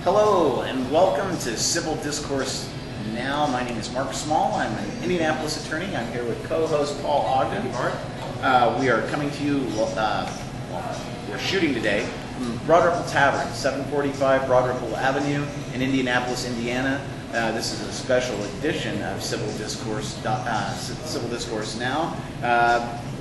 Hello and welcome to Civil Discourse Now. My name is Mark Small. I'm an Indianapolis attorney. I'm here with co-host Paul Ogden. We are coming to you, we're shooting today from Broad Ripple Tavern, 745 Broad Ripple Avenue in Indianapolis, Indiana. This is a special edition of Civil Discourse Now.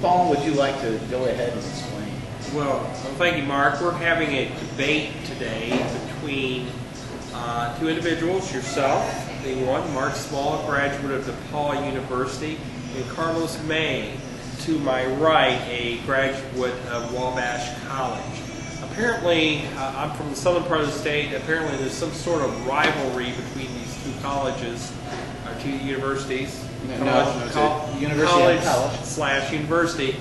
Paul, would you like to go ahead and explain? Well, thank you, Mark. We're having a debate today between two individuals, yourself, being one, Mark Small, graduate of DePauw University, and Carlos May, to my right, a graduate of Wabash College. Apparently, I'm from the southern part of the state. Apparently, there's some sort of rivalry between these two colleges, or two universities. College/university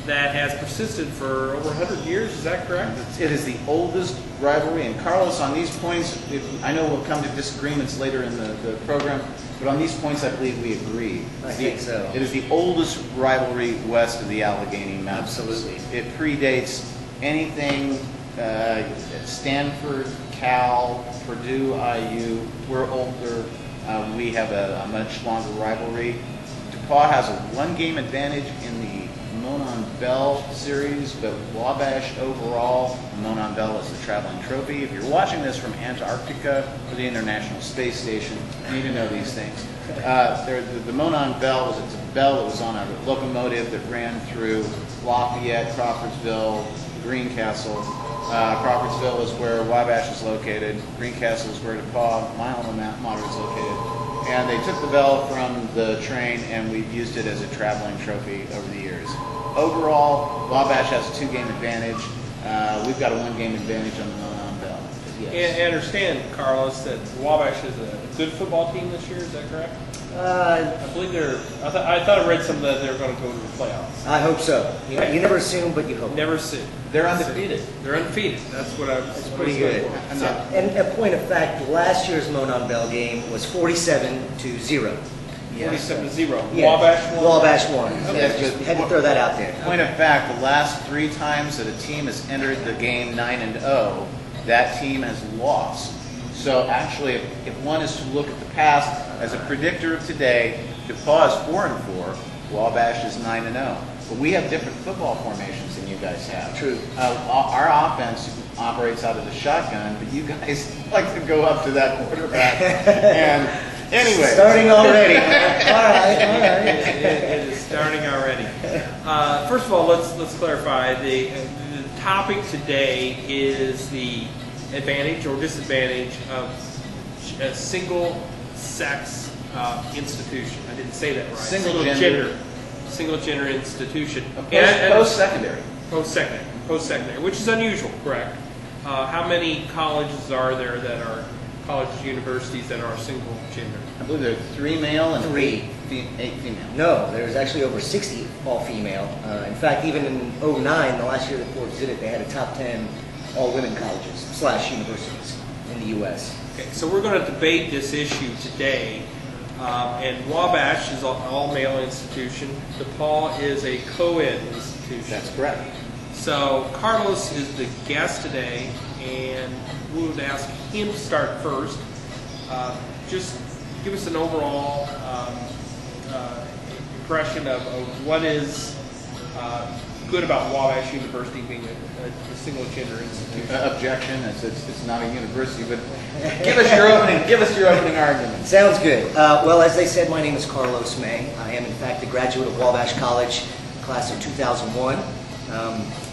that has persisted for over 100 years. Is that correct? It is the oldest rivalry. And Carlos, on these points, I know we'll come to disagreements later in the program, but on these points, I believe we agree. I think so. It is the oldest rivalry west of the Allegheny Mountains. Absolutely. It predates anything Stanford, Cal, Purdue, IU. We're older. We have a much longer rivalry. DePauw has a one-game advantage in the Monon Bell series, but Wabash overall, Monon Bell is the traveling trophy. If you're watching this from Antarctica or the International Space Station, you need to know these things. The Monon Bell was a bell that was on a locomotive that ran through Lafayette, Crawfordsville, Greencastle. Crawfordsville is where Wabash is located. Greencastle is where DePauw, my alma mater, is located. And they took the bell from the train, and we've used it as a traveling trophy over the years. Overall, Wabash has a two-game advantage. We've got a one-game advantage on the Monon Bell. Yes. And I understand, Carlos, that Wabash is a good football team this year. Is that correct? I believe they're. I thought I read something that they're going to go to the playoffs. I hope so. You never assume, but you hope. Never assume. They're undefeated. They're undefeated. That's what I was. That's pretty good. And a point of fact, last year's Monon Bell game was 47-0. 47-0. Yeah. Wabash won. Wabash won. Okay. So just had to throw that out there. Point of fact, the last three times that a team has entered the game 9-0, that team has lost. So actually, if one is to look at the past as a predictor of today, DePauw is 4-4, Wabash is 9-0. But we have different football formations than you guys have. True. Our offense operates out of the shotgun, but you guys like to go up to that quarterback. And anyway, starting already. all right. It is starting already. First of all, let's clarify. The topic today is the advantage or disadvantage of a single-sex institution. I didn't say that right. Single gender institution. Post-secondary. Post-secondary, which is unusual, correct? How many colleges are there that are colleges, universities that are single gender? I believe there are 3 male and 8 female. No, there's actually over 60 all female. In fact, even in 2009, the last year the courts did it, they had a top 10 all-women colleges/universities in the U.S. Okay, so we're going to debate this issue today. And Wabash is an all-male institution. DePauw is a co-ed institution. That's correct. So Carlos is the guest today, and we would ask him to start first. Just give us an overall impression of what is good about Wabash University being a single-gender institution. Objection. It's not a university, but give us your opening argument. Sounds good. Well, as they said, my name is Carlos May. I am, in fact, a graduate of Wabash College, class of 2001.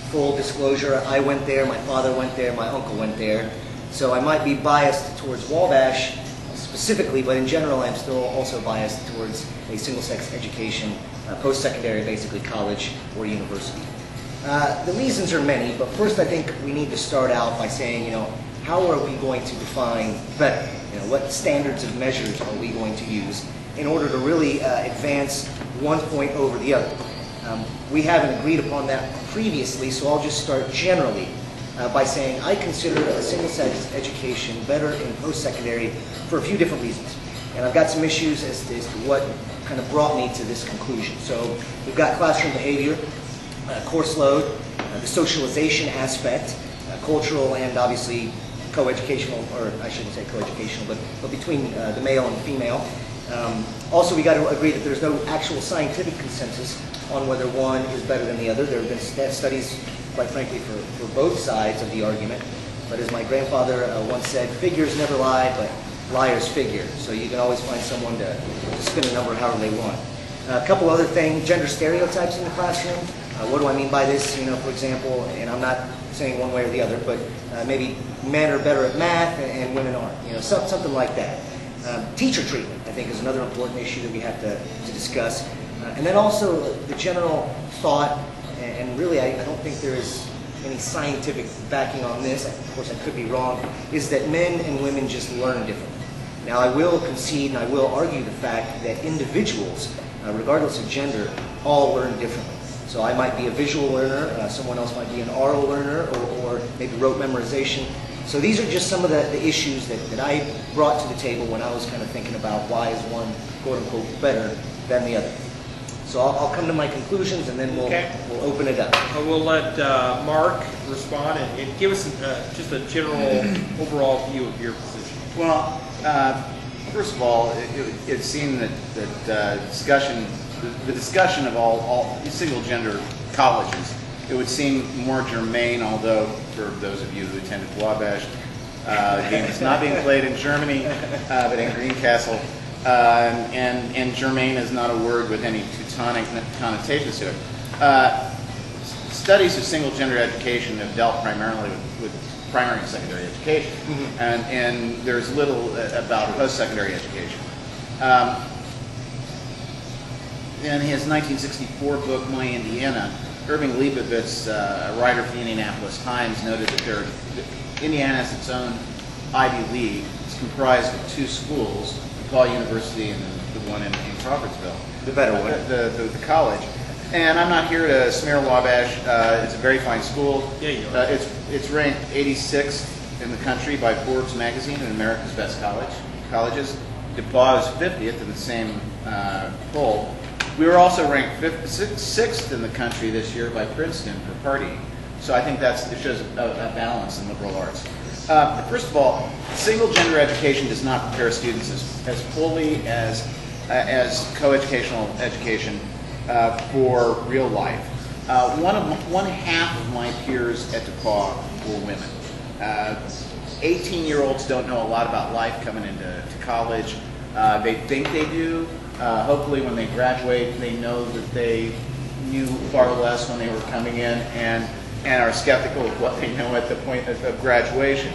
Full disclosure, I went there, my father went there, my uncle went there. So I might be biased towards Wabash specifically, but in general, I'm still also biased towards a single-sex education, post-secondary, basically college or university. The reasons are many, but first I think we need to start out by saying, how are we going to define better? What standards of measures are we going to use in order to really advance one point over the other? We haven't agreed upon that previously, so I'll just start generally by saying I consider a single-sex education better in post-secondary for a few different reasons. And I've got some issues as to what kind of brought me to this conclusion. So we've got classroom behavior, course load, the socialization aspect, cultural and obviously co-educational, or I shouldn't say co-educational, but between the male and female. Also, we got to agree that there's no actual scientific consensus on whether one is better than the other. There have been studies, quite frankly, for both sides of the argument. But as my grandfather once said, figures never lie, but liars figure. So you can always find someone to spin a number however they want. A couple other things, gender stereotypes in the classroom. What do I mean by this? You know, for example, and I'm not saying one way or the other, but maybe men are better at math and women aren't. You know, something like that. Teacher treatment, I think, is another important issue that we have to discuss. And then also the general thought, and really I don't think there is any scientific backing on this, of course I could be wrong, is that men and women just learn differently. Now I will concede and I will argue the fact that individuals, regardless of gender, all learn differently. So I might be a visual learner, someone else might be an oral learner, or maybe rote memorization. So these are just some of the issues that I brought to the table when I was kind of thinking about why is one quote-unquote better than the other. So I'll come to my conclusions and then we'll open it up. We'll let Mark respond and give us just a general overall view of your position. Well, first of all, it seemed that the discussion of all single-gender colleges, it would seem more germane, although for those of you who attended Wabash, the game is not being played in Germany, but in Greencastle. And germane is not a word with any Teutonic connotations to it. Studies of single-gender education have dealt primarily with primary and secondary education, and there's little about post-secondary education. In his 1964 book, My Indiana, Irving Leibovitz, a writer for the Indianapolis Times, noted that Indiana has its own Ivy League. It's comprised of two schools, DePauw University and the one in Crawfordsville. The better one. The college. And I'm not here to smear Wabash. It's a very fine school. Yeah, you are. It's ranked 86th in the country by Forbes magazine and America's Best Colleges. DePauw is 50th in the same poll. We were also ranked 6th in the country this year by Princeton for partying. So I think it shows a balance in liberal arts. First of all, single-gender education does not prepare students as fully as co-educational education for real life. One half of my peers at DePauw were women. 18-year-olds don't know a lot about life coming into college. They think they do. Hopefully when they graduate, they know that they knew far less when they were coming in and are skeptical of what they know at the point of graduation.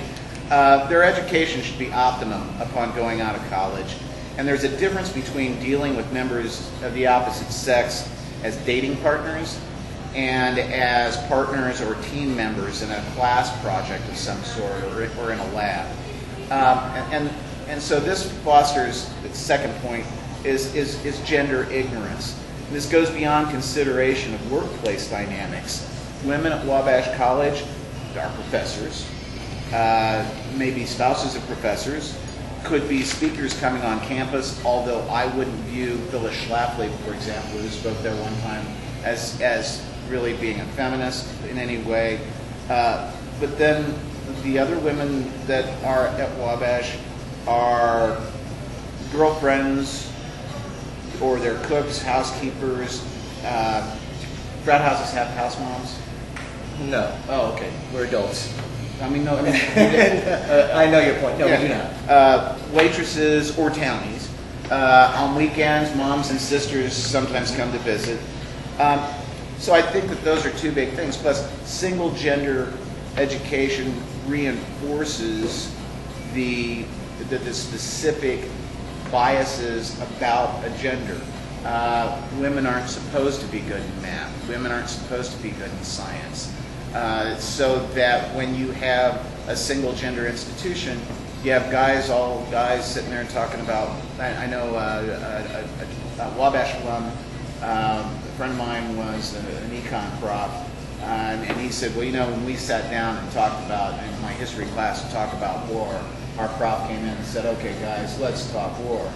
Their education should be optimum upon going out of college. And there's a difference between dealing with members of the opposite sex as dating partners and as partners or team members in a class project of some sort or in a lab. And so this fosters, the second point, is gender ignorance. And this goes beyond consideration of workplace dynamics. Women at Wabash College are professors, maybe spouses of professors, could be speakers coming on campus, although I wouldn't view Phyllis Schlafly, for example, who spoke there one time, as really being a feminist in any way. But then the other women that are at Wabash are girlfriends, or they're cooks, housekeepers. Frat houses have house moms? No. Oh, okay. We're adults. I mean, no. I mean, I know your point. No, we do not. Waitresses or townies. On weekends, moms and sisters sometimes come to visit. So I think that those are two big things. Plus, single-gender education reinforces the specific biases about a gender. Women aren't supposed to be good in math. Women aren't supposed to be good in science. So that when you have a single gender institution, you have all guys sitting there and talking about, I know a Wabash alum, a friend of mine was an econ prof, and he said, well, you know, when we sat down and talked about, in my history class, to talk about war, our prof came in and said, okay guys, let's talk war.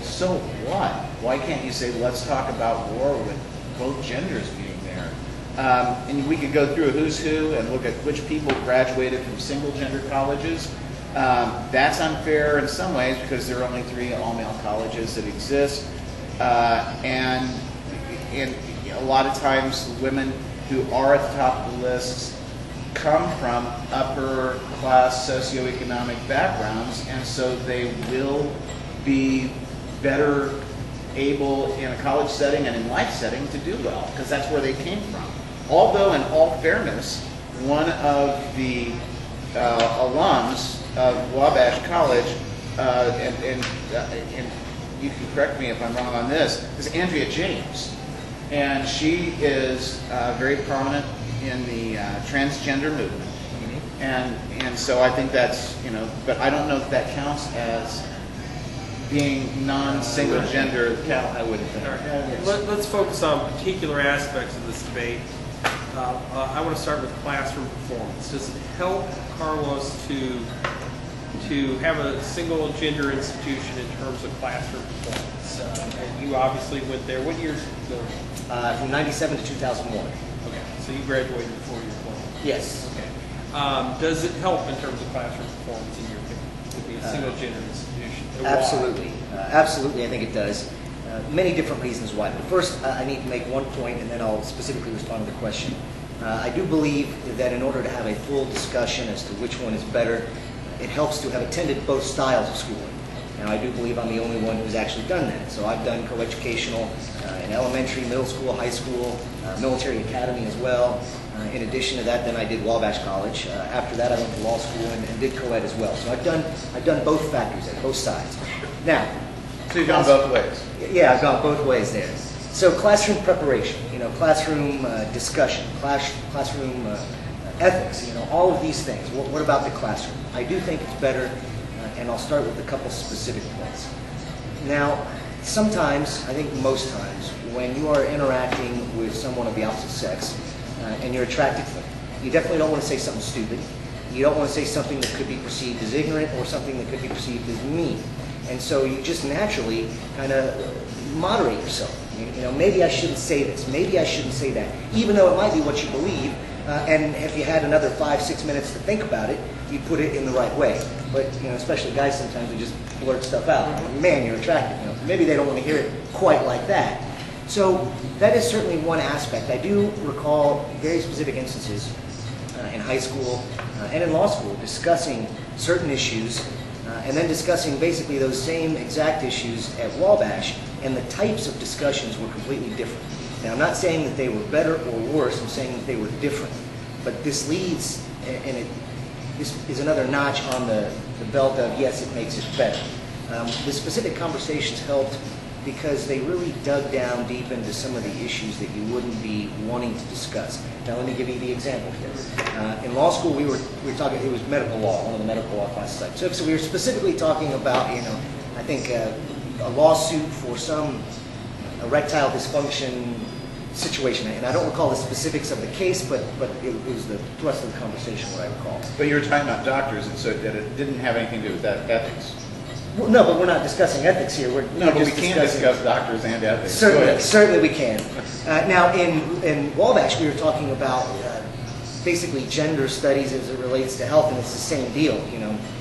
So what? Why can't you say, let's talk about war with both genders being there? And we could go through a who's who and look at which people graduated from single-gender colleges. That's unfair in some ways because there are only 3 all-male colleges that exist. And a lot of times women who are at the top of the lists come from upper class socioeconomic backgrounds, and so they will be better able in a college setting and in life setting to do well because that's where they came from. Although in all fairness, one of the alums of Wabash College, and you can correct me if I'm wrong on this, is Andrea James. And she is very prominent in the transgender movement. And so I think that's, but I don't know if that counts as being non-single gender. I wouldn't think. All right. Let's focus on particular aspects of this debate. I want to start with classroom performance. Does it help Carlos to have a single gender institution in terms of classroom performance? And you obviously went there. What years? From 97 to 2001. Okay, so you graduated before you were born. Yes. Okay. Does it help in terms of classroom performance in your opinion to be a single gender institution? Absolutely. Absolutely, I think it does. Many different reasons why. But first, I need to make one point, and then I'll specifically respond to the question. I do believe that in order to have a full discussion as to which one is better, it helps to have attended both styles of schooling. Now, I do believe I'm the only one who's actually done that. So I've done coeducational in elementary, middle school, high school, military academy as well. In addition to that, then I did Wabash College. After that, I went to law school and did co-ed as well. So I've done both factors there, both sides. Now, so you've gone both ways. Yeah, I've gone both ways there. So classroom preparation, classroom discussion, classroom ethics, all of these things. What about the classroom? I do think it's better, and I'll start with a couple specific points. Now, sometimes, I think most times, when you are interacting with someone of the opposite sex and you're attracted to them, you definitely don't want to say something stupid. You don't want to say something that could be perceived as ignorant or something that could be perceived as mean. And so you just naturally kind of moderate yourself. Maybe I shouldn't say this. Maybe I shouldn't say that. Even though it might be what you believe, and if you had another 5-6 minutes to think about it, you put it in the right way. But especially guys, sometimes we just blurt stuff out. Man, you're attractive. Maybe they don't want to hear it quite like that. So that is certainly one aspect. I do recall very specific instances in high school and in law school discussing certain issues and then discussing basically those same exact issues at Wabash, and the types of discussions were completely different. Now, I'm not saying that they were better or worse, I'm saying that they were different. But this leads, and this is another notch on the belt of, yes, it makes it better. The specific conversations helped because they really dug down deep into some of the issues that you wouldn't be wanting to discuss. Now, let me give you the example here. In law school, we were talking, it was medical law, one of the medical law classes. So we were specifically talking about, I think a lawsuit for some erectile dysfunction situation. And I don't recall the specifics of the case, but it was the thrust of the conversation, what I recall. But you were talking about doctors, and so that it didn't have anything to do with that ethics. Well, no, but we're not discussing ethics here. But we can discuss doctors and ethics. Certainly we can. Now, in Wabash, we were talking about basically gender studies as it relates to health, and it's the same deal,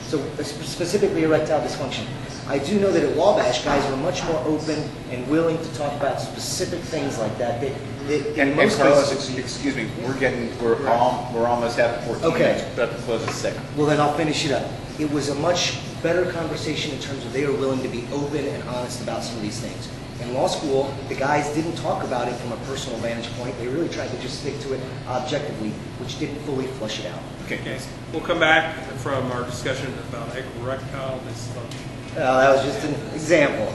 So specifically erectile dysfunction. I do know that at Wabash, guys were much more open and willing to talk about specific things like that. And Carlos, excuse me, we're almost at 14 minutes. About to close in a second. Well, then I'll finish it up. It was a much better conversation in terms of they were willing to be open and honest about some of these things. In law school, the guys didn't talk about it from a personal vantage point. They really tried to just stick to it objectively, which didn't fully flush it out. Okay. We'll come back from our discussion about erectile dysfunction. That was just an example.